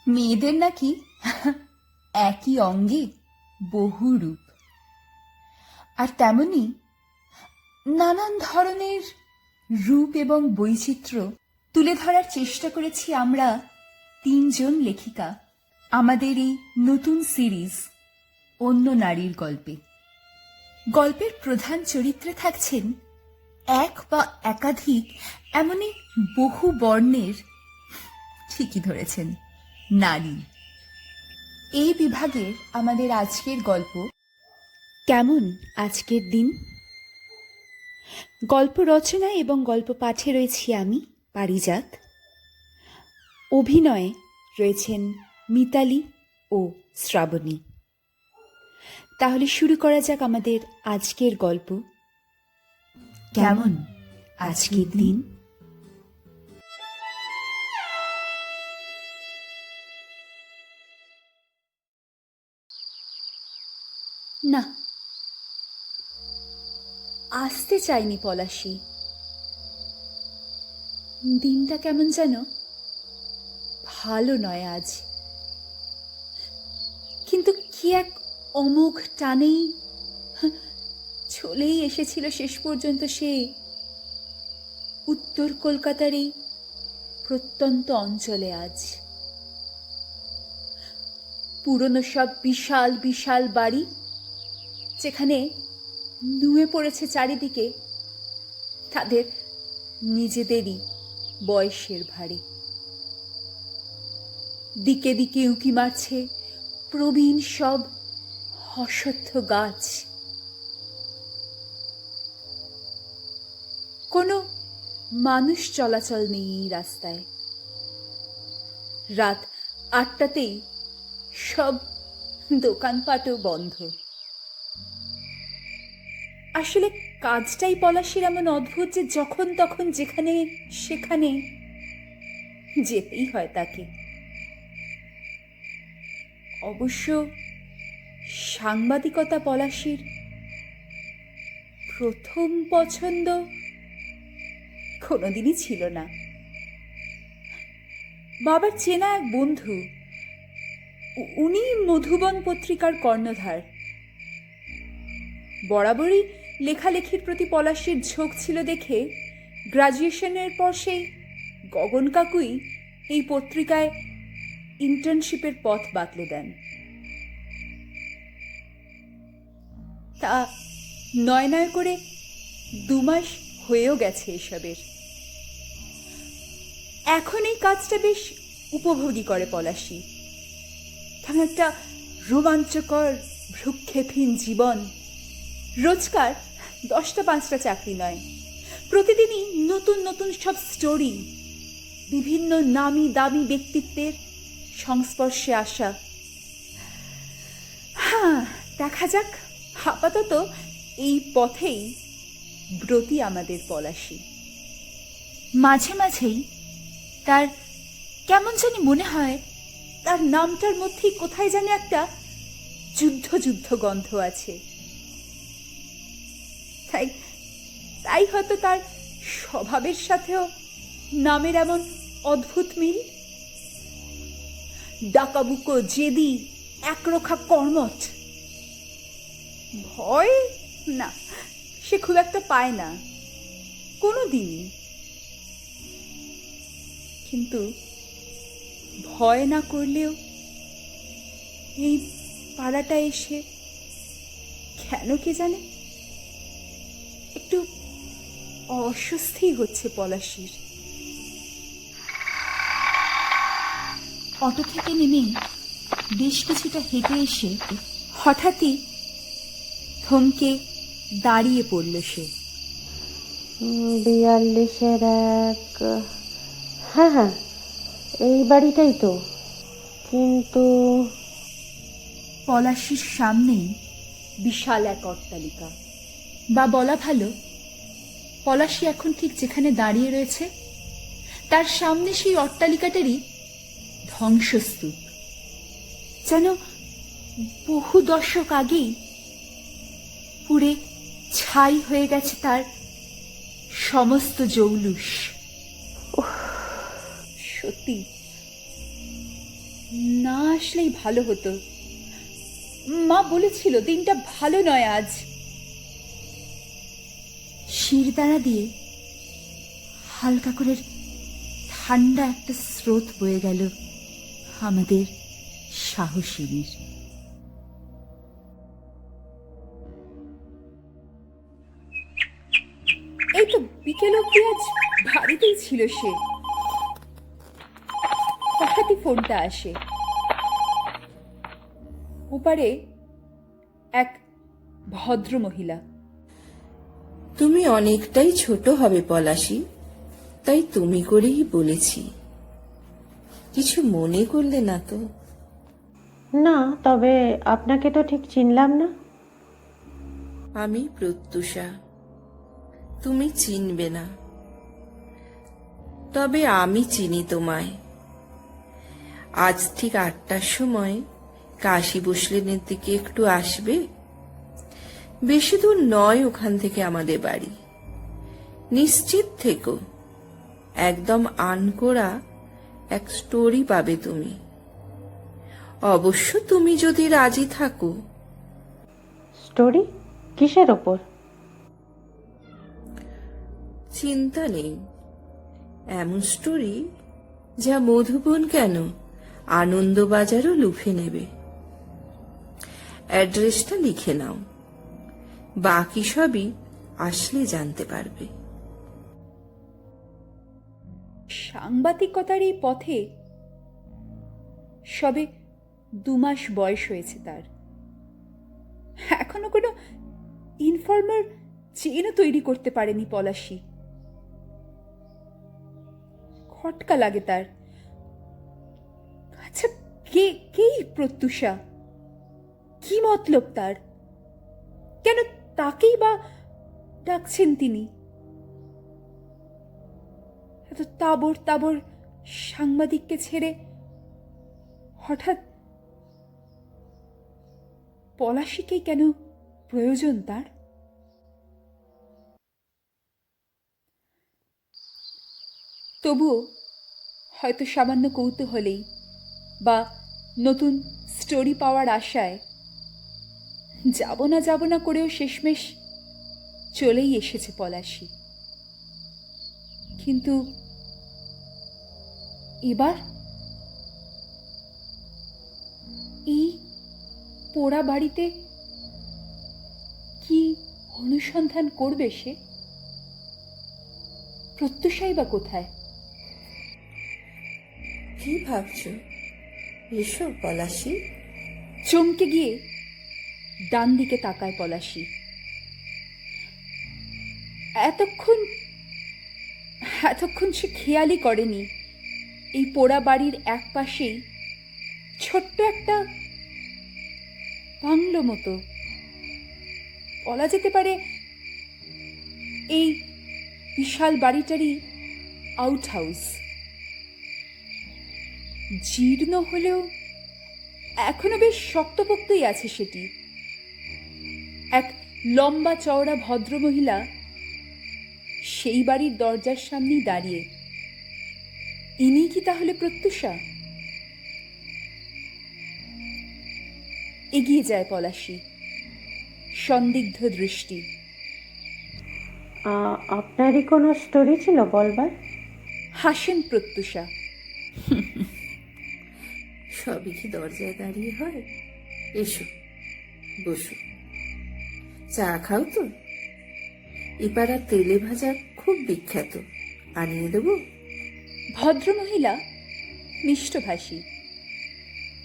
মেয়েদের নাকি একই অঙ্গে বহু রূপ, আর তেমনি নানান ধরনের রূপ এবং বৈচিত্র্য তুলে ধরার চেষ্টা করেছি আমরা তিনজন লেখিকা আমাদের এই নতুন সিরিজ অন্য নারীর গল্পে। গল্পের প্রধান চরিত্রে থাকছেন এক বা একাধিক এমনই বহু বর্ণের, ঠিকই ধরেছেন, নারী। এই বিভাগের আমাদের আজকের গল্প কেমন আজকের দিন। গল্প রচনা এবং গল্প পাঠে রয়েছি আমি পারিজাত। অভিনয়ে রয়েছেন মিতালি ও শ্রাবণী। তাহলে শুরু করা যাক আমাদের আজকের গল্প কেমন আজকের দিন। না, আসতে চাইনি পলাশী। দিনটা কেমন যেন ভালো নয় আজ, কিন্তু কি এক অমোঘ টানেই চলেই এসেছিল শেষ পর্যন্ত সে উত্তর কলকাতার এই প্রত্যন্ত অঞ্চলে। আজ পুরনো সব বিশাল বিশাল বাড়ি, যেখানে নুয়ে পড়েছে চারিদিকে তাদের নিজেদেরই বয়সের ভারে। দিকে দিকে উঁকি মারছে প্রবীণ সব অশ্বত্থ গাছ। কোনো মানুষ চলাচল নেই এই রাস্তায়। রাত 8টাতেই সব দোকানপাটও বন্ধ। আসলে কাজটাই পলাশীর এমন অদ্ভুত যে যখন তখন যেখানে সেখানে যেতেই হয় তাকে। অবশ্য সাংবাদিকতা পলাশীর প্রথম পছন্দ কোনোদিনই ছিল না। বাবার চেনা এক বন্ধু, উনি মধুবন পত্রিকার কর্ণধার। বরাবরই লেখালেখির প্রতি পলাশীর ঝোঁক ছিল দেখে গ্রাজুয়েশনের পর সেই গগন কাকুই এই পত্রিকায় ইন্টার্নশিপের পথ বাতলে দেন। তা নয় নয় করে 2 মাস হয়েও গেছে এসবের। এখন এই কাজটা বেশ উপভোগী করে পলাশী। কেমন একটা রোমাঞ্চকর ভ্রুক্ষেপহীন জীবন। রোজকার 10টা 5টা চাকরি নয়, প্রতিদিনই নতুন নতুন সব স্টোরি, বিভিন্ন নামি দামি ব্যক্তিত্বের সংস্পর্শে আসা। হ্যাঁ, দেখা যাক। আপাতত এই পথেই ব্রতী আমাদের পলাশী। মাঝে মাঝেই তার কেমন জানি মনে হয় তার নামটার মধ্যেই কোথায় যেন একটা যুদ্ধ যুদ্ধ গন্ধ আছে। তাই তাই হয়তো তার স্বভাবের সাথেও নামের এমন অদ্ভুত মিল। ডাকাবুকো, জেদি, একরোখা কর্মঠ। ভয় না, সে খুব একটা পায় না কোনো দিনই। কিন্তু ভয় না করলেও এই পাড়াটা এসে কেন কে জানে একটু অস্বস্তি হচ্ছে পলাশীর। অটো থেকে নেমে বেশ কিছুটা হেঁটে এসে হঠাৎই থমকে দাঁড়িয়ে পড়ল সে। 42-এর 1। হ্যাঁ হ্যাঁ, এই বাড়িটাই তো। কিন্তু পলাশীর সামনেই বিশাল এক অট্টালিকা, বা বলা ভালো পলাশী এখন ঠিক যেখানে দাঁড়িয়ে রয়েছে তার সামনে সেই অট্টালিকাটারই ধ্বংসস্তূপ। যেন বহু দশক আগেই পুড়ে ছাই হয়ে গেছে তার সমস্ত জৌলুস। সত্যি না আসলেই ভালো হতো। মা বলেছিল দিনটা ভালো নয় আজ। শিরদাঁড়া দিয়ে হালকা করে ঠান্ডা একটা স্রোত বয়ে গেল আমাদের সাহসিনীর। এই তো বিকেল অব্দি আজ বাড়িতেই ছিল সে। হঠাৎই ফোনটা আসে। ওপারে এক ভদ্র মহিলা। তুমি অনেকটাই ছোট হবে পলাশী, তাই তুমি করেই বলেছি। কিছু মনে করলে না তো? না, তবে আপনাকে তো ঠিক চিনলাম না। আমি প্রত্যুষা, তুমি চিনবে না, তবে আমি চিনি তোমায়। আজ ঠিক 8টার সময় কাশী বসলেনের দিকে একটু আসবে। বেশি দূর নয় ওখান থেকে আমাদের বাড়ি। নিশ্চিত থেকো, একদম আনকোড়া এক স্টোরি পাবে তুমি। অবশ্য তুমি যদি রাজি থাকো। স্টোরি? কিসের ওপর? চিন্তা নেই, এমন স্টোরি যা মধুবন কেন আনন্দবাজারও লুফে নেবে। অ্যাড্রেসটা লিখে নাও, বাকি সবই আসলে জানতে পারবে। সাংবাদিকতার এই পথে সবে 2 মাস বয়স হয়েছে তার। এখনো কোনো ইনফর্মার চেনও তৈরি করতে পারেনি পলাশী। খটকা লাগে তার। আচ্ছা, কে প্রত্যুষা? কি মতলব তার? কেন তাকেই বা ডাকছেন তিনি? এত তাবর তাবর সাংবাদিককে ছেড়ে হঠাৎ পলাশীকেই কেন প্রয়োজন তার? তবুও হয়তো সামান্য কৌতূহলেই বা নতুন স্টোরি পাওয়ার আশায় যাব না করেও শেষমেশ চলেই এসেছে পলাশী। কিন্তু এবার এই পোড়া বাড়িতে কি অনুসন্ধান করবে সে? প্রত্যুষাই বা কোথায়? কি ভাবছো? এসো পলাশী। চমকে গিয়ে ডান দিকে তাকায় পলাশী। এতক্ষণ সে খেয়ালই করেনি এই পোড়া বাড়ির এক পাশেই ছোট্ট একটা বাংলো মতো, বলা যেতে পারে এই বিশাল বাড়িটারই আউট হাউস। জীর্ণ হলেও এখনো বেশ শক্তপোক্তই আছে সেটি। এক লম্বা চওড়া ভদ্রমহিলা সেই বাড়ির দরজার সামনেই দাঁড়িয়ে। ইনি কি তাহলে প্রত্যুষা? এগিয়ে যায় পলাশী, সন্দিগ্ধ দৃষ্টি। আপনারই কোনো স্টোরি ছিল বলবার? হাসেন প্রত্যুষা। সবই কি দরজায় দাঁড়িয়ে হয়? এসো, বসো। চা খাও তো? এপাড়ার তেলে ভাজা খুব বিখ্যাত, আনিয়ে দেবো? ভদ্রমহিলা মিষ্টভাষী।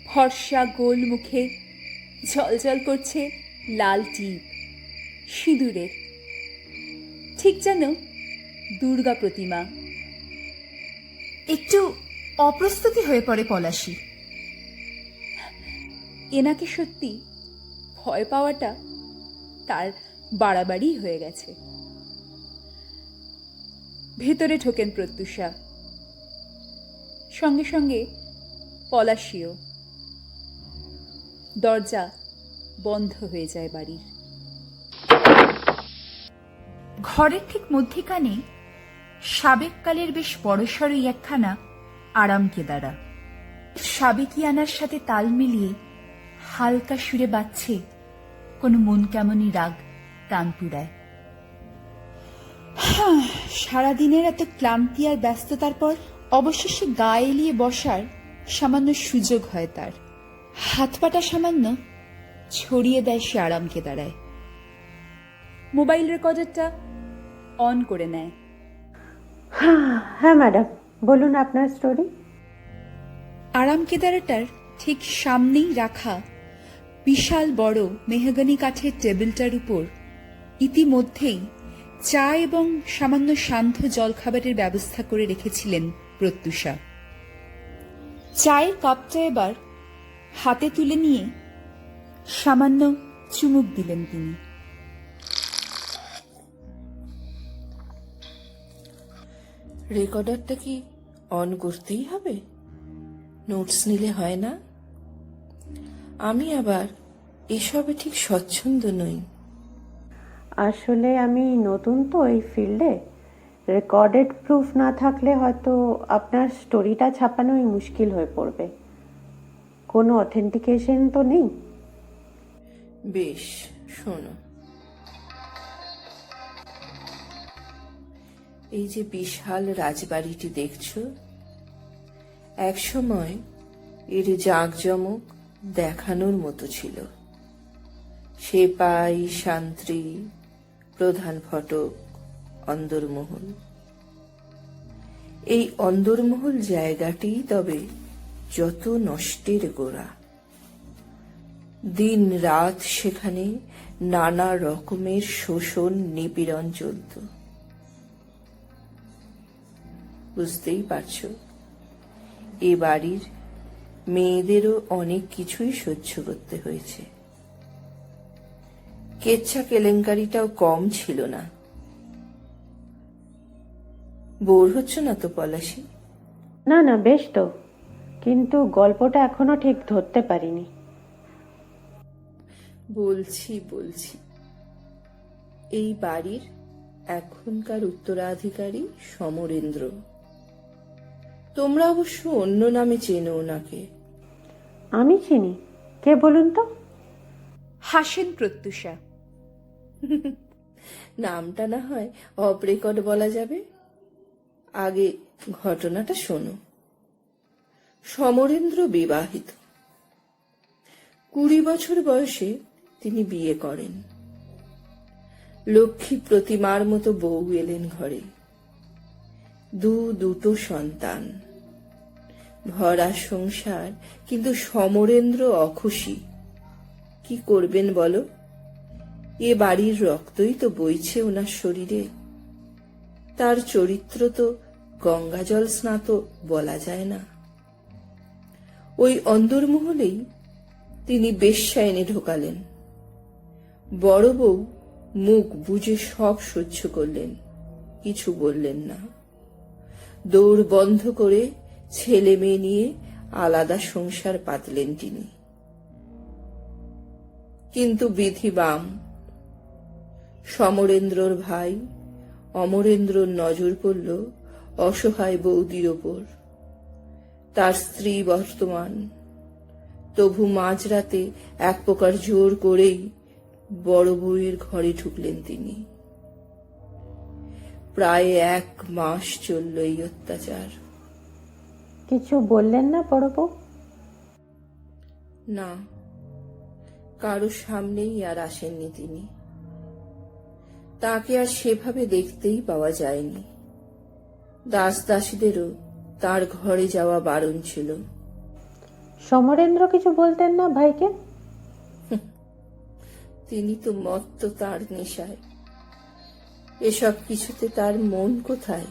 ফর্সা গোল মুখে ঝলঝল করছে লাল টিপ, সিঁদুরের, ঠিক যেন দুর্গা প্রতিমা। একটু অপ্রস্তুতি হয়ে পড়ে পলাশী। এনাকে সত্যি ভয় পাওয়াটা তার বাড়াবাড়ি হয়ে গেছে। ভেতরে ঢোকেন প্রত্যুষা, সঙ্গে সঙ্গে পলাশীও। দরজা বন্ধ হয়ে যায় বাড়ির। ঘরের ঠিক মধ্যিখানে সাবেককালের বেশ বড়সড়ই একখানা আরাম কেদারা। সাবেকিয়ানার সাথে তাল মিলিয়ে হালকা সুরে বাজছে কোনো মন কেমনই রাগ তানপুরায়। সারাদিনের এত ক্লান্তি আর ব্যস্ততার পর অবশেষে গা এলিয়ে বসার সামান্য সুযোগ হয় তার। হাত পাটা সামান্য ছড়িয়ে দেয় সে আরামকে দাঁড়ায়। মোবাইল রেকর্ডারটা অন করে নেয়। হ্যাঁ ম্যাডাম, বলুন আপনার স্টোরি। আরাম কেদারাটার ঠিক সামনেই রাখা বিশাল বড় মেহগনি কাঠের টেবিলটার উপর ইতিমধ্যেই চা এবং সামান্য শান্ত জলখাবারের ব্যবস্থা করে রেখেছিলেন প্রত্যুষা। চায়ের কাপটা এবার হাতে তুলে নিয়ে সামান্য চুমুক দিলেন তিনি। রেকর্ডারটা কি অন করতেই হবে? নোটস নিলে হয় না? আমি আবার এসবে ঠিক স্বচ্ছন্দ নই। আসলে আমি নতুন তো এই ফিল্ডে, রেকর্ডেড প্রুফ না থাকলে হয়তো আপনার স্টোরিটা ছাপানোই মুশকিল হয়ে পড়বে। কোনো অথেন্টিকেশন তো নেই। বেশ, শোনো। এই যে বিশাল রাজবাড়িটি দেখছো, একসময় এর জাঁকজমক দেখানোর মতো ছিল। সেপাই, শান্ত্রী, প্রধান ফটক, অন্দরমহল। এই অন্দরমহল জায়গাটি তবে যত নষ্টের গোড়া। দিন রাত সেখানে নানা রকমের শোষণ নিপীড়ন চলত। বুঝতেই পারছো, এ বাড়ির মেয়েদেরও অনেক কিছুই সহ্য করতে হয়েছে। কেচ্ছা কেলেঙ্কারিটাও কম ছিল না। বোর হচ্ছ না তো পলাশী? না না, বেশ তো, কিন্তু গল্পটা এখনো ঠিক ধরতে পারিনি। বলছি এই বাড়ির এখনকার উত্তরাধিকারী সমরেন্দ্র। তোমরা অবশ্য অন্য নামে চেনো ওনাকে। আমি চিনি, কে বলুন তো? হাসেন প্রত্যুষা। নামটা না হয় অফ রেকর্ড বলা যাবে। আগে ঘটনাটা শোনো। সমরেন্দ্র বিবাহিত। 20 বছর বয়সে তিনি বিয়ে করেন। লক্ষ্মী প্রতিমার মতো বউ এলেন ঘরে। দুটো সন্তান, ভরা সংসার, কিন্তু সমরেন্দ্র অখুশি। কি করবেন বলো? এ বাড়ির রক্তই তো বইছে ওনার শরীরে। তার চরিত্র তো গঙ্গাজল স্নাত বলা যায় না। ওই অন্দরমহলেই তিনি বেশ্যা এনে ঢোকালেন। বড় বউ মুখ বুজে সব সহ্য করলেন, কিছু বললেন না। দৌড় বন্ধ করে ছেলে মেয়ে নিয়ে আলাদা সংসার পাতলেন তিনি। কিন্তু বিধি বাম। সমরেন্দ্রর ভাই অমরেন্দ্রর নজর পড়ল অসহায় বৌদির ওপর। তার স্ত্রী বর্তমান। তবু মাঝরাতে এক প্রকার জোর করেই বড় বউয়ের ঘরে ঢুকলেন তিনি। প্রায় 1 মাস চলল এই অত্যাচার। কিছু বললেন না বড় বউ? না, কারো সামনেই আর আসেননি তিনি। তাকে আর সেভাবে দেখতেই পাওয়া যায়নি। দাস দাসীদেরও তার ঘরে যাওয়া বারণ ছিল। সমরেন্দ্র কিছু বলতেন না ভাইকে? তিনি তো মত্ত তার নেশায়। এসব কিছুতে তার মন কোথায়?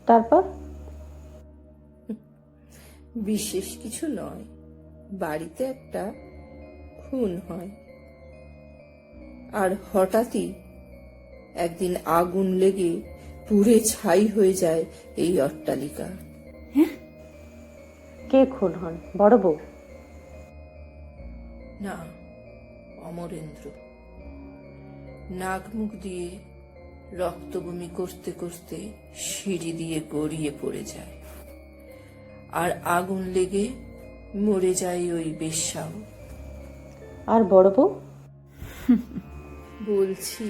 তারপর? বিশেষ কিছু নয়, বাড়িতে একটা খুন হয়। আর হঠাৎই একদিন আগুন লেগে পুড়ে ছাই হয়ে যায় এই অট্টালিকা। কে খুন হন? বড় বউ? না, অমরেন্দ্র। নাক মুখ দিয়ে রক্তবমি করতে করতে সিঁড়ি দিয়ে গড়িয়ে পড়ে যায়, আর আগুন লেগে মরে যায় ওই বেশ্যাও। আর বড় বউ? বলছি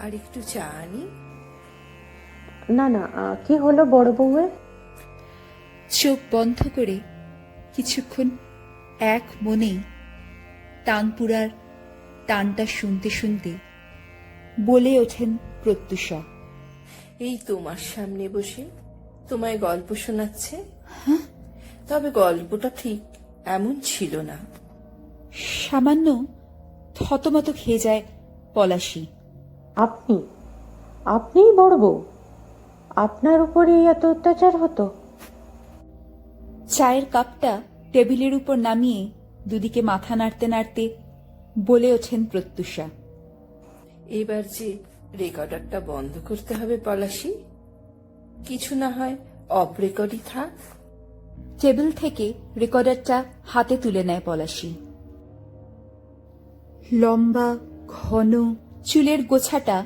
আর একটু চা আনি। না না, কি হলো বড় বউয়ের? চোখ বন্ধ করে কিছুক্ষণ এক মনেই তানপুরার টানটা শুনতে শুনতে বলে ওঠেন প্রত্যুষা। এই তোমার সামনে বসে তোমায় গল্প শোনাচ্ছে, তবে গল্পটা ঠিক এমন ছিল না। সামান্য থতমত খেয়ে যায় পলাশী। আপনিই বড় বউ? আপনার উপরেই এত অত্যাচার হতো? চায়ের কাপটা টেবিলের উপর নামিয়ে দুদিকে মাথা নাড়তে নাড়তে বলে ওঠেন প্রত্যুষা। এবার যে রেকর্ডারটা বন্ধ করতে হবে পলাশী, কিছু না হয় অফ রেকর্ডই থাক। টেবিল থেকে রেকর্ডারটা হাতে তুলে নেয় পলাশী। লম্বা ঘন চুলের গোছাটা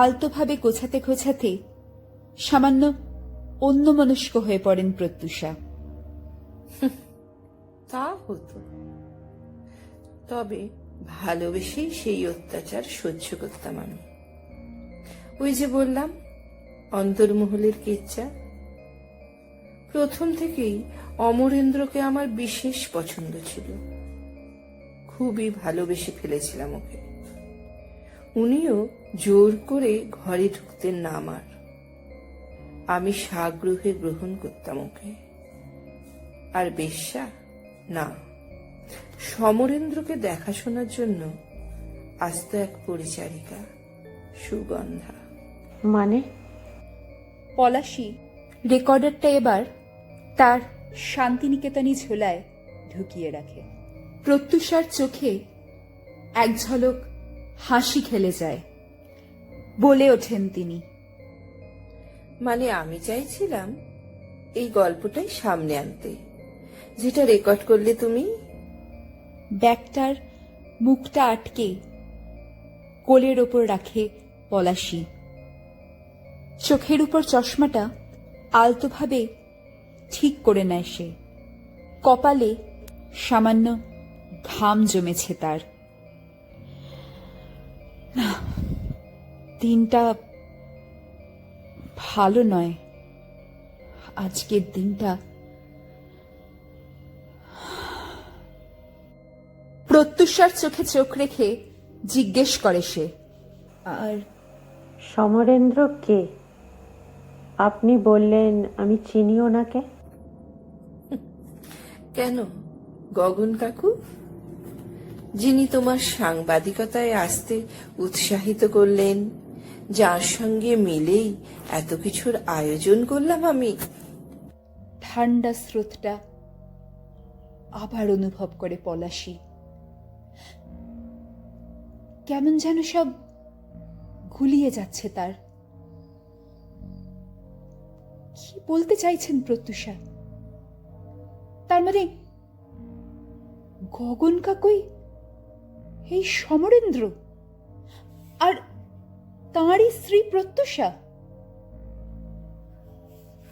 আলতোভাবে গোছাতে গোছাতে সামান্য অন্যমনস্ক হয়ে পড়েন প্রত্যুষা। তা হতো, তবে ভালোবেসেই সেই অত্যাচার সহ্য করতাম আমি। ওই যে বললাম, অন্তর্মহলের কেচ্চা। প্রথম থেকেই অমরেন্দ্রকে আমার বিশেষ পছন্দ ছিল, খুবই ভালোবেসে ফেলেছিলাম ওকে। উনিও জোর করে ঘরে ঢুকতেন না আমার, আমি সাগ্রহে গ্রহণ করতাম ওকে। আর বেশ্যা না, সমরেন্দ্রকে দেখাশোনার জন্য আসতো এক পরিচারিকা, সুগন্ধা। মানে? পলাশী রেকর্ডারটা এবার তার শান্তিনিকেতনী ঝোলায় ঢুকিয়ে রাখে। প্রত্যুষার চোখে এক ঝলক হাসি খেলে যায়। বলে ওঠেন তিনি। মানে আমি চাইছিলাম এই গল্পটাই সামনে আনতে, যেটা রেকর্ড করলে তুমি। ব্যাগটার মুখটা আটকে কোলের ওপর রাখে পলাশী। চোখের উপর চশমাটা আলতোভাবে ঠিক করে নেয় সে। কপালে সামান্য ঘাম জমেছে তার। না, দিনটা ভালো নয়। আজকের দিনটা। প্রত্যুষার চোখে চোখ রেখে জিজ্ঞেস করে সে, আর সমরেন্দ্র কে? আপনি বললেন আমি চিনি ওনাকে। কেন, গগন কাকু, যিনি তোমার সাংবাদিকতায় আসতে উৎসাহিত করলেন, যার সঙ্গে মিলেই এত কিছুর আয়োজন করলাম আমি। ঠান্ডা স্রোতটা আবার অনুভব করে পলাশী। কেমন যেন সব গুলিয়ে যাচ্ছে তার। কি বলতে চাইছেন প্রত্যুষা? তার মানে গগন কাকুই এই সমরেন্দ্র, আর তাঁরই স্ত্রী প্রত্যুষা?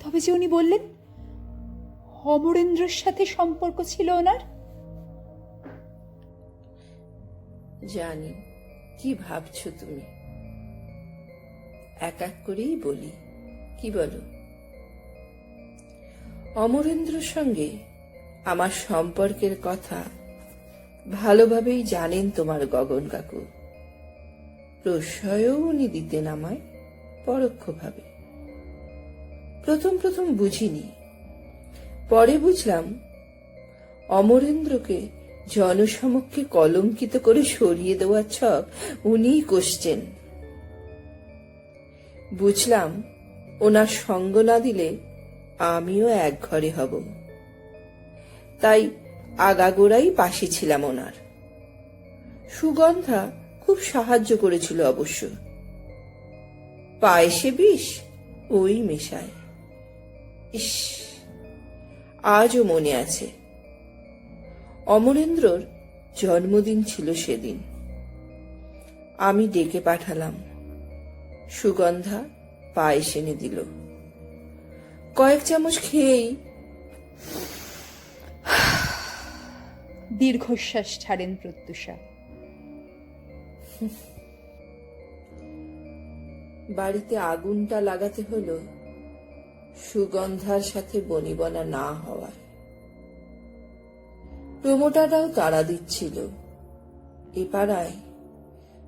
তবে যে উনি বললেন অমরেন্দ্রের সাথে সম্পর্ক ছিল ওনার। জানি কি ভাবছো তুমি, এক এক করেই বলি। কি বলো? অমরেন্দ্রর সঙ্গে আমার সম্পর্কের কথা ভালোভাবেই জানেন তোমার গগন কাকু। প্রশ্রয়ও উনি দিতেন আমায় পরোক্ষভাবে। প্রথম প্রথম বুঝিনি, পরে বুঝলাম অমরেন্দ্রকে জনসমক্ষে কলঙ্কিত করে সরিয়ে দেওয়ার ছক উনিই কষছেন। বুঝলাম ওনার সঙ্গ না দিলে আমিও এক ঘরে হব, তাই আগাগোড়াই পাশে ছিলাম ওনার। সুগন্ধা খুব সাহায্য করেছিল অবশ্য। পায়েসে বিষ ওই মেশায়। ইস, আজও মনে আছে। অমরেন্দ্রর জন্মদিন ছিল সেদিন। আমি ডেকে পাঠালাম সুগন্ধা পায়েস এনে দিল। কয়েক চামচ খেয়েই দীর্ঘশ্বাস ছাড়েন প্রত্যুষা। বাড়িতে আগুনটা লাগাতে হলো সুগন্ধার সাথে বনিবনা না হওয়ায়। প্রমোটাররাও তাড়া দিচ্ছিল, এ পাড়ায়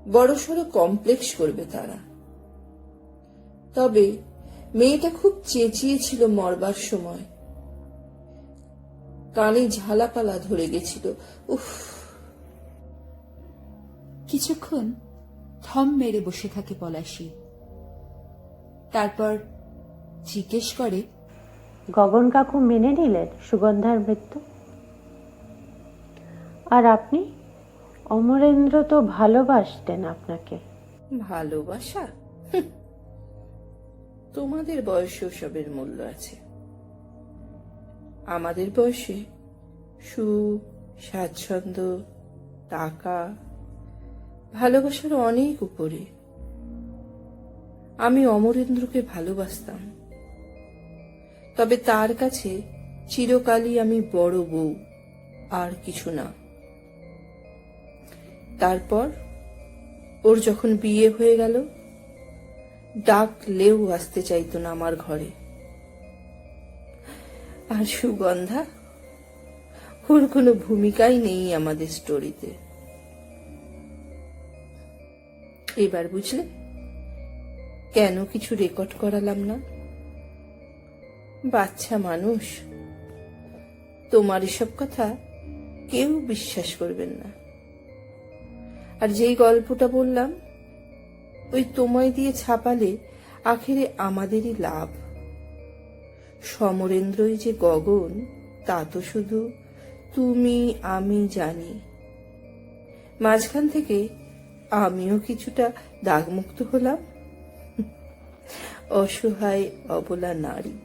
বড়সড় কমপ্লেক্স করবে তারা। তবে মেয়েটা খুব চেঁচিয়েছিল মরবার সময়, কানে ঝালাপালা ধরে গেছিল। উফ! কিছুক্ষণ থম মেরে বসে থাকে পলাশী, তারপর জিজ্ঞেস করে, গগন কাকু মেনে নিলেন সুগন্ধার মৃত্যু? আর আপনি? অমরেন্দ্র তো ভালোবাসতেন আপনাকে। ভালোবাসা? হুঁ, তোমাদের বয়সে ওসবের মূল্য আছে। আমাদের বয়সে সুখ, স্বাচ্ছন্দ্য, টাকা, ভালোবাসার অনেক উপরে। আমি অমরেন্দ্রকে ভালোবাসতাম, তবে তার কাছে চিরকালই আমি বড় বউ, আর কিছু না। তারপর ওর যখন বিয়ে হয়ে গেল, ডাকলেও আসতে চাইতো না আমার ঘরে। আর সুগন্ধা, ওর কোনো ভূমিকাই নেই আমাদের স্টোরিতে। এবার বুঝলে কেন কিছু রেকর্ড করালাম না? বাচ্চা মানুষ, তোমার এসব কথা কেউ বিশ্বাস করবেন না। আর যেই গল্পটা বললাম, ওই তোমায় দিয়ে ছাপালে আখেরে আমাদেরই লাভ। সমরেন্দ্রই যে গগন তা তো শুধু তুমি আমি জানি। মাঝখান থেকে আমিও কিছুটা দাগমুক্ত হলাম। অসহায় অবলা নারী।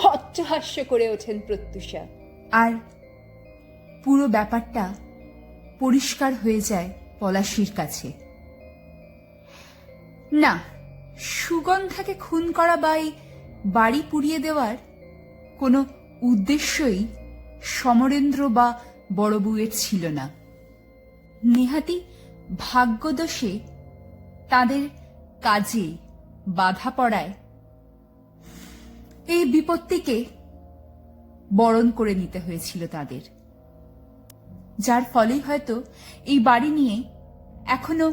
অট্টহাস্য করে ওঠেন প্রত্যুষা, আর পুরো ব্যাপারটা পরিষ্কার হয়ে যায় পলাশীর কাছে। না, সুগন্ধাকে খুন করা বা এই বাড়ি পুড়িয়ে দেওয়ার কোনো উদ্দেশ্যই সমরেন্দ্র বা বড় বউয়ের ছিল না। নেহাতি ভাগ্যদোষে তাদের কাজে বাধা পড়ায় এই বিপত্তিকে বরণ করে নিতে হয়েছিল তাদের, যার ফলেই হয়তো এই বাড়ি নিয়ে এখনো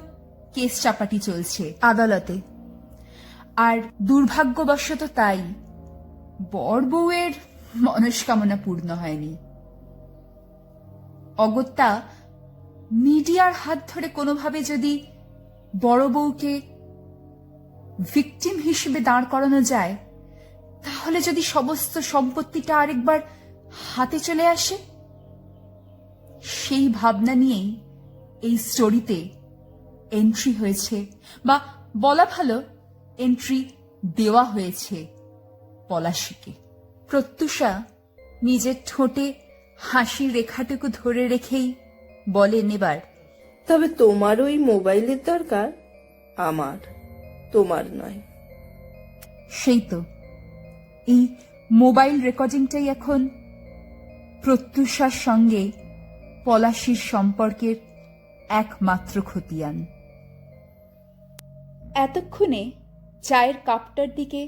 কেস চাপাটি চলছে আদালতে। আর দুর্ভাগ্যবশত তাই বর বউয়ের মনস্কামনা পূর্ণ হয়নি। অগত্যা মিডিয়ার হাত ধরে কোনোভাবে যদি বড় বউকে ভিকটিম হিসেবে দাঁড় করানো যায়, তাহলে যদি সমস্ত সম্পত্তিটা আরেকবার হাতে চলে আসে, সেই ভাবনা নিয়েই এই স্টোরিতে এন্ট্রি হয়েছে, বা বলা ভালো এন্ট্রি দেওয়া হয়েছে পলাশীকে। প্রত্যুষা নিজের ঠোঁটে হাসির রেখাটুকু ধরে রেখেই বলেন এবার, তবে তোমার ওই মোবাইলের দরকার আমার, তোমার নয়। সেই তো, এই মোবাইল রেকর্ডিংটাই এখন প্রত্যুষার সঙ্গে পলাশীর সম্পর্কের একমাত্র খতিয়ান। এতক্ষণে চায়ের কাপটার দিকে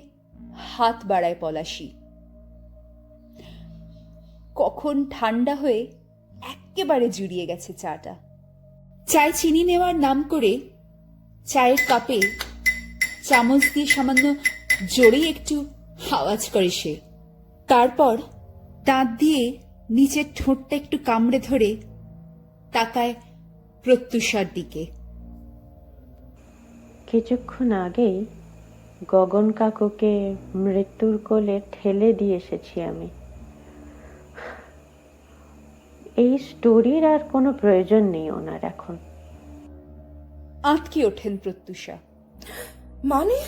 হাত বাড়ায় পলাশী। কখন ঠান্ডা হয়ে একেবারে জুড়িয়ে গেছে চাটা। চায় চিনি নেওয়ার নাম করে চায়ের কাপে চামচ দিয়ে সামান্য জোরেই একটু আওয়াজ করে সে। তারপর দাঁত দিয়ে নিচের ঠোঁটটা একটু কামড়ে ধরে তাকায় প্রত্যুষার দিকে। কিছুক্ষণ আগেই গগন কাকুকে মৃত্যুর কোলে ঠেলে দিয়ে এসেছি আমি। এই স্টোরির আর কোনো প্রয়োজন নেই ওনার এখন। আঁতকে ওঠেন প্রত্যুষা। মানে?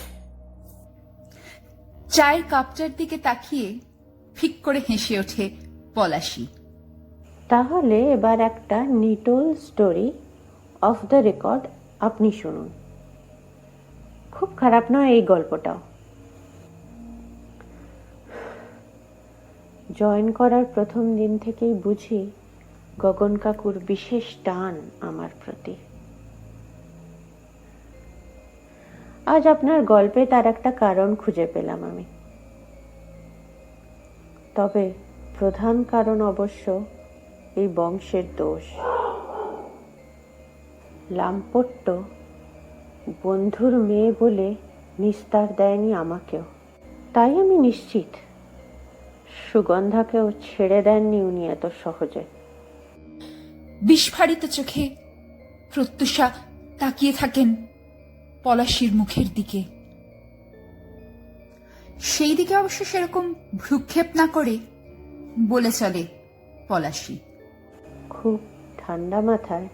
চায়ের কাপটার দিকে তাকিয়ে ফিক করে হেসে ওঠে পলাশী। তাহলে এবার একটা নিটোল স্টোরি অফ দ্য রেকর্ড আপনি শুনুন, খুব খারাপ নয় এই গল্পটাও। জয়েন করার প্রথম দিন থেকেই বুঝি গগন কাকুর বিশেষ টান আমার প্রতি। আজ আপনার গল্পে তার একটা কারণ খুঁজে পেলাম আমি। তবে প্রধান কারণ অবশ্য এই বংশের দোষ। লাম্পট্য বন্ধুর মেয়ে বলে নিস্তার দেয়নি আমাকেও। তাই আমি নিশ্চিত সুগন্ধাকেও ছেড়ে দেননি উনি এত সহজে। বিস্ফারিত চোখে প্রত্যুষা তাকিয়ে থাকেন পলাশীর মুখের দিকে। সেই দিকে অবশ্য সেরকম ভ্রুক্ষেপ না করে বলে চলে পলাশী। খুব ঠান্ডা মাথায়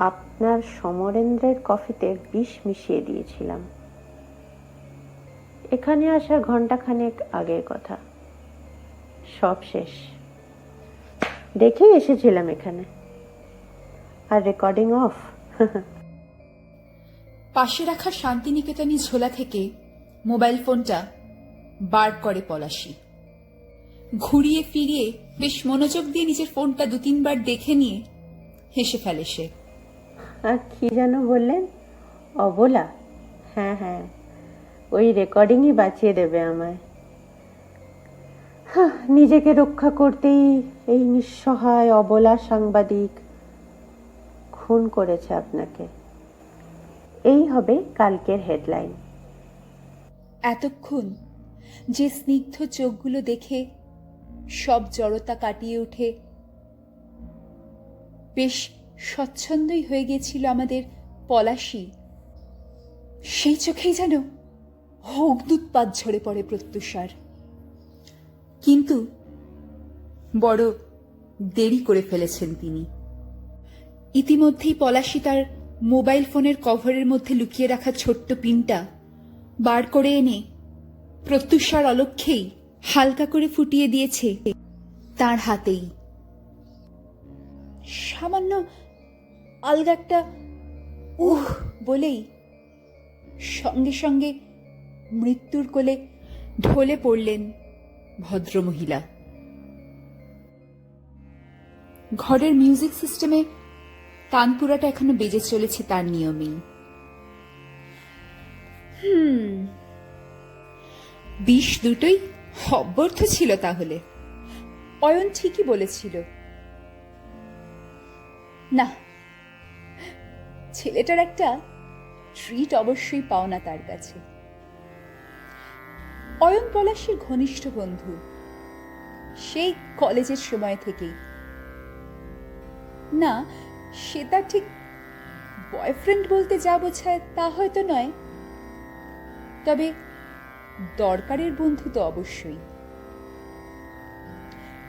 আপনার সমরেন্দ্রের কফিতে বিষ মিশিয়ে দিয়েছিলাম। এখানে আসার ঘন্টাখানেক আগের কথা। সব শেষ, দেখেই এসেছিলাম এখানে, আর রেকর্ডিং অফ। পাশে রাখা শান্তিনিকেতনী ঝোলা থেকে মোবাইল ফোনটা বার করে পলাশী। ঘুরিয়ে ফিরিয়ে বেশ মনোযোগ দিয়ে নিজের ফোনটা 2-3 বার দেখে নিয়ে হেসে ফেলে সে। আর কি যেন বললেন? অবলা? হ্যাঁ হ্যাঁ, ওই রেকর্ডিংই বাঁচিয়ে দেবে আমায়। নিজেকে রক্ষা করতেই এই নিঃসহায় অবলা সাংবাদিক খুন করেছে আপনাকে। এই হবে কালকের হেডলাইন। এতক্ষণ যে স্নিগ্ধ চোখগুলো দেখে সব জড়তা কাটিয়ে উঠে বেশ স্বচ্ছন্দই হয়ে গেছিল আমাদের পলাশী, সেই চোখেই যেন অগ্ন্যুৎপাত ঝরে পড়ে প্রত্যুষার। কিন্তু বড় দেরি করে ফেলেছেন তিনি। ইতিমধ্যেই পলাশী তার মোবাইল ফোনের কভারের মধ্যে লুকিয়ে রাখা ছোট্ট পিনটা বার করে এনে প্রত্যুষার অলক্ষ্যেই হালকা করে ফুটিয়ে দিয়েছে তার হাতেই। সামান্য আলগা একটা উহ বলেই সঙ্গে সঙ্গে মৃত্যুর কোলে ঢলে পড়লেন ভদ্রমহিলা। ঘরের মিউজিক সিস্টেমে তানপুরাটা এখনো বেজে চলেছে তার নিয়মেই। বিষ দুটোই অব্যর্থ ছিল তাহলে। অয়ন ঠিকই বলেছিল। না, ছেলেটার একটা ট্রিট অবশ্যই পাওনা তার কাছে। অয়ন পলাশীর ঘনিষ্ঠ বন্ধু সেই কলেজের সময় থেকেই। না, সে তার ঠিক বয়ফ্রেন্ড বলতে যা বোঝায় তা হয়তো নয়, তবে দরকারের বন্ধু তো অবশ্যই।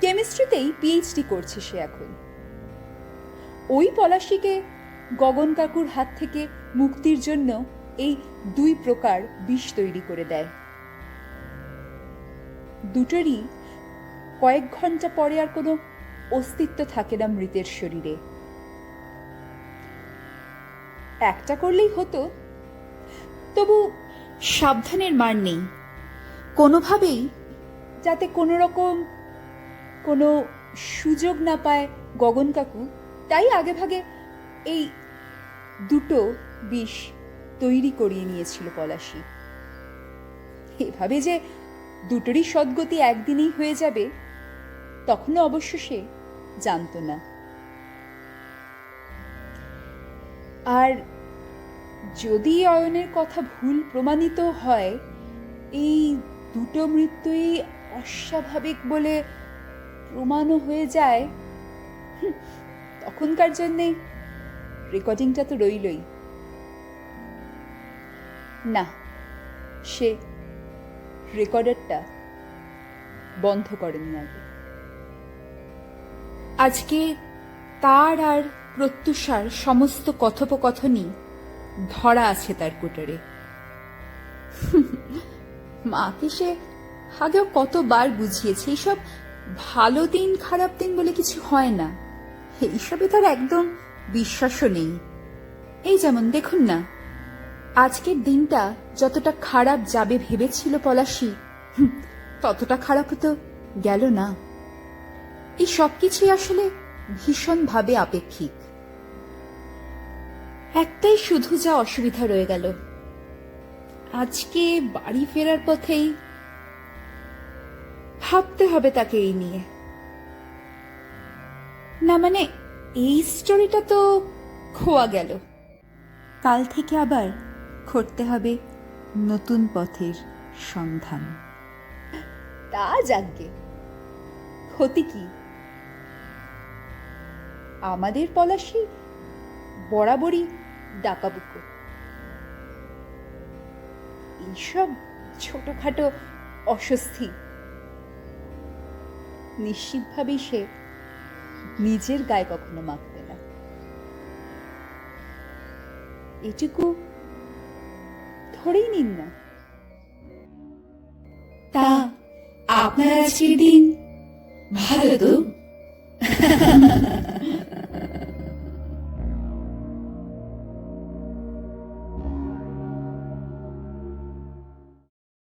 কেমিস্ট্রিতেই পিএইচডি করছে সে এখন। ওই পলাশীকে গগন কাকুর হাত থেকে মুক্তির জন্য এই 2 প্রকার বিষ তৈরি করে দেয়। দুটোরই কয়েক ঘন্টা পরে আর কোনো অস্তিত্ব থাকে না মৃতের শরীরে। একটা করলেই হতো, তবু সাবধানের মার নেই। কোনোভাবেই যাতে কোনো রকম কোনো সুযোগ না পায় গগন কাকু, তাই আগে ভাগে এই 2 বিষ তৈরি করিয়ে নিয়েছিল পলাশী। এভাবে যে দুটোরই সদ্গতি একদিনেই হয়ে যাবে তখনও অবশ্য সে জানত না। আর যদি অয়নের কথা ভুল প্রমাণিত হয়, এই 2 মৃত্যুই অস্বাভাবিক বলে প্রমাণও হয়ে যায়, তখনকার জন্যে রেকর্ডিংটা তো রইলই। না, সে রেকর্ডারটা বন্ধ করেনি আগে। আজকে তার আর প্রত্যুষার সমস্ত কথোপকথনই ধরা আছে তার কুটারে। মাকে সে আগেও কতবার বুঝিয়েছে এইসব ভালো দিন খারাপ দিন বলে কিছু হয় না, এইসবে তার একদম বিশ্বাসও নেই। এই যেমন দেখুন না, আজকের দিনটা যতটা খারাপ যাবে ভেবেছিল পলাশী, ততটা খারাপ তো গেল না। এই সবকিছুই আসলে ভীষণভাবে আপেক্ষিক। একটাই শুধু যা অসুবিধা রয়ে গেল, আজকে বাড়ি ফেরার পথেই ভাবতে হবে তাকে এই নিয়ে। না মানে এই স্টোরিটা তো খোয়া গেল, কাল থেকে আবার করতে হবে নতুন পথের সন্ধান। তা যাকগে, ক্ষতি কি? আমাদের পলাশী বরাবরই ডাকাবুকো। এইসব ছোটখাটো অস্বস্তি নিশ্চিতভাবেই সে নিজের গায়ে কখনো মাখবে না, এটুকু ধরেই নিন না। তা আপনার আজকের দিন ভালো তো?